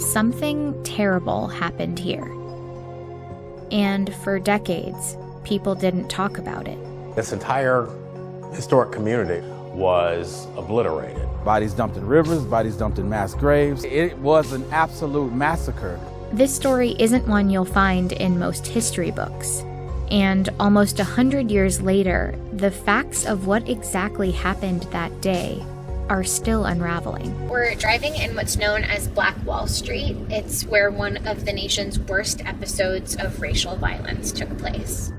something terrible happened here. And for decades, people didn't talk about it. This entire historic community was obliterated. Bodies dumped in rivers, bodies dumped in mass graves. It was an absolute massacre. This story isn't one you'll find in most history books. And almost 100 years later, the facts of what exactly happened that day are still unraveling. We're driving in what's known as Black Wall Street. It's where one of the nation's worst episodes of racial violence took place.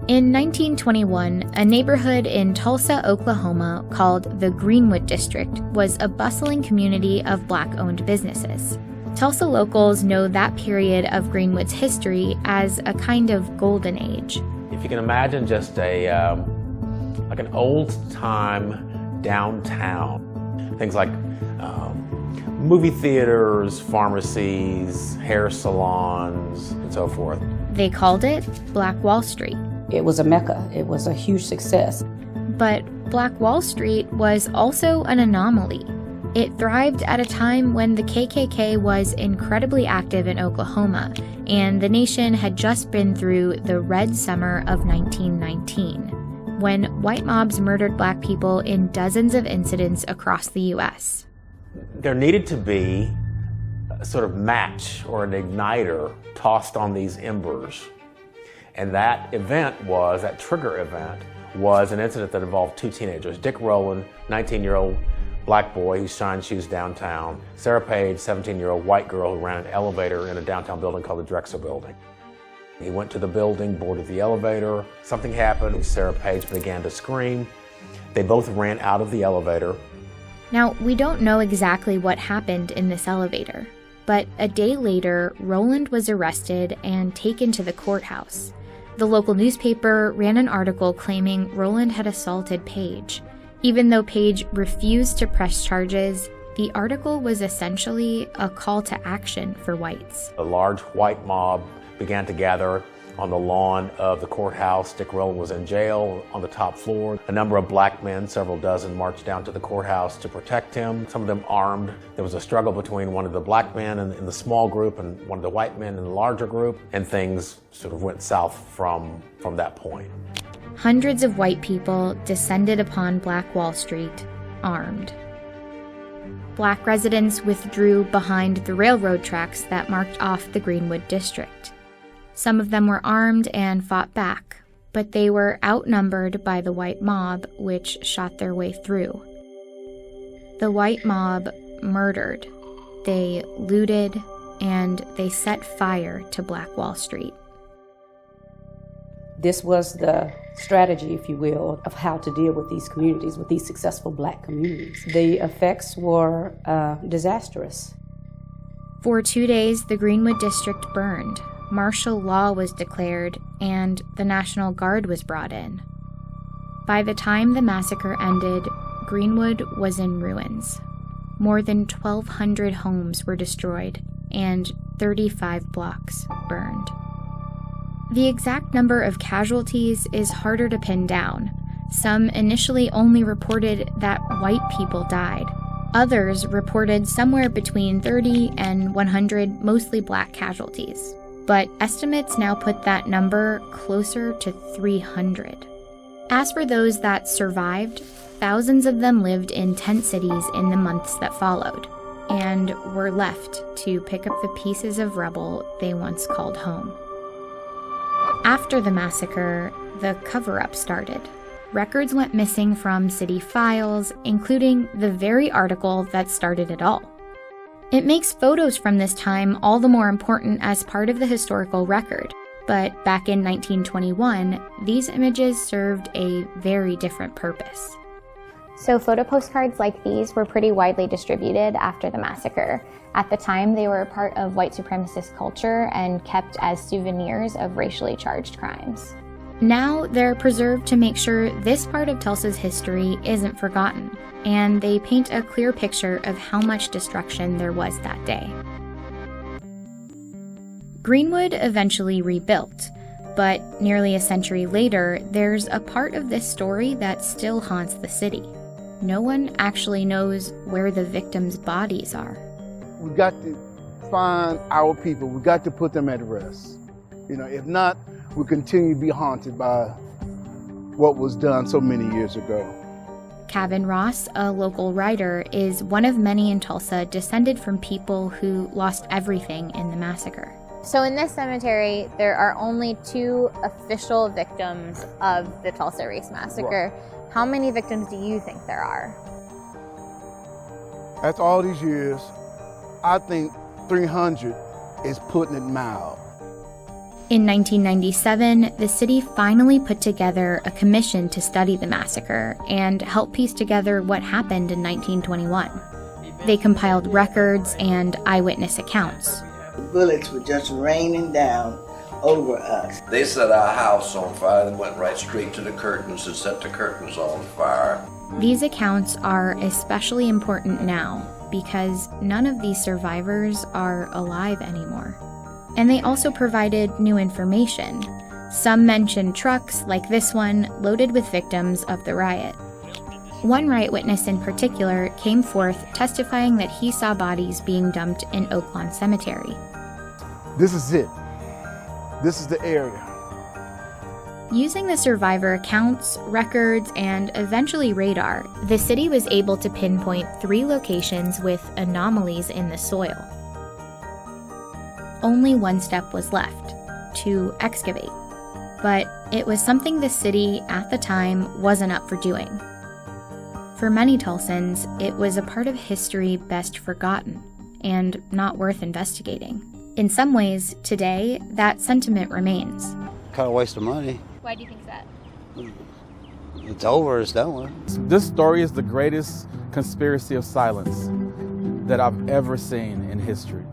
In 1921, a neighborhood in Tulsa, Oklahoma called the Greenwood District was a bustling community of Black-owned businesses. Tulsa locals know that period of Greenwood's history as a kind of golden age. If you can imagine just like an old-time downtown, things like movie theaters, pharmacies, hair salons, and so forth. They called it Black Wall Street. It was a mecca. It was a huge success. But Black Wall Street was also an anomaly. It thrived at a time when the KKK was incredibly active in Oklahoma, and the nation had just been through the Red Summer of 1919, when white mobs murdered Black people in dozens of incidents across the U.S. There needed to be a sort of match or an igniter tossed on these embers. And that trigger event was an incident that involved two teenagers, Dick Rowland, 19-year-old Black boy who shined shoes downtown, Sarah Page, 17-year-old white girl who ran an elevator in a downtown building called the Drexel Building. He went to the building, boarded the elevator, something happened, Sarah Page began to scream. They both ran out of the elevator. Now, we don't know exactly what happened in this elevator, but a day later, Rowland was arrested and taken to the courthouse. The local newspaper ran an article claiming Rowland had assaulted Page. Even though Page refused to press charges, the article was essentially a call to action for whites. A large white mob began to gather on the lawn of the courthouse. Dick Rowland was in jail on the top floor. A number of Black men, several dozen, marched down to the courthouse to protect him, some of them armed. There was a struggle between one of the Black men in the small group and one of the white men in the larger group, and things sort of went south from that point. Hundreds of white people descended upon Black Wall Street, armed. Black residents withdrew behind the railroad tracks that marked off the Greenwood District. Some of them were armed and fought back, but they were outnumbered by the white mob, which shot their way through. The white mob murdered, they looted, and they set fire to Black Wall Street. This was the strategy, if you will, of how to deal with these communities, with these successful Black communities. The effects were disastrous. For 2 days, the Greenwood District burned. Martial law was declared, and the National Guard was brought in. By the time the massacre ended, Greenwood was in ruins. More than 1,200 homes were destroyed, and 35 blocks burned. The exact number of casualties is harder to pin down. Some initially only reported that white people died. Others reported somewhere between 30 and 100 mostly Black casualties. But estimates now put that number closer to 300. As for those that survived, thousands of them lived in tent cities in the months that followed, and were left to pick up the pieces of rubble they once called home. After the massacre, the cover-up started. Records went missing from city files, including the very article that started it all. It makes photos from this time all the more important as part of the historical record, but back in 1921, these images served a very different purpose. So photo postcards like these were pretty widely distributed after the massacre. At the time, they were a part of white supremacist culture and kept as souvenirs of racially charged crimes. Now they're preserved to make sure this part of Tulsa's history isn't forgotten, and they paint a clear picture of how much destruction there was that day. Greenwood eventually rebuilt, but nearly a century later, there's a part of this story that still haunts the city. No one actually knows where the victims' bodies are. we got to find our people. We got to put them at rest. If not, we'll continue to be haunted by what was done so many years ago. Kevin Ross, a local writer, is one of many in Tulsa descended from people who lost everything in the massacre. So in this cemetery, there are only 2 official victims of the Tulsa Race Massacre. Right. How many victims do you think there are? After all these years, I think 300 is putting it mild. In 1997, the city finally put together a commission to study the massacre and help piece together what happened in 1921. They compiled records and eyewitness accounts. The bullets were just raining down over us. They set our house on fire and went right straight to the curtains and set the curtains on fire. These accounts are especially important now because none of these survivors are alive anymore. And they also provided new information. Some mentioned trucks, like this one, loaded with victims of the riot. One riot witness in particular came forth testifying that he saw bodies being dumped in Oak Lawn Cemetery. This is it. This is the area. Using the survivor accounts, records, and eventually radar, the city was able to pinpoint 3 locations with anomalies in the soil. Only one step was left, to excavate. But it was something the city at the time wasn't up for doing. For many Tulsans, it was a part of history best forgotten and not worth investigating. In some ways, today, that sentiment remains. Kind of waste of money. Why do you think that? It's over, it's done with. This story is the greatest conspiracy of silence that I've ever seen in history.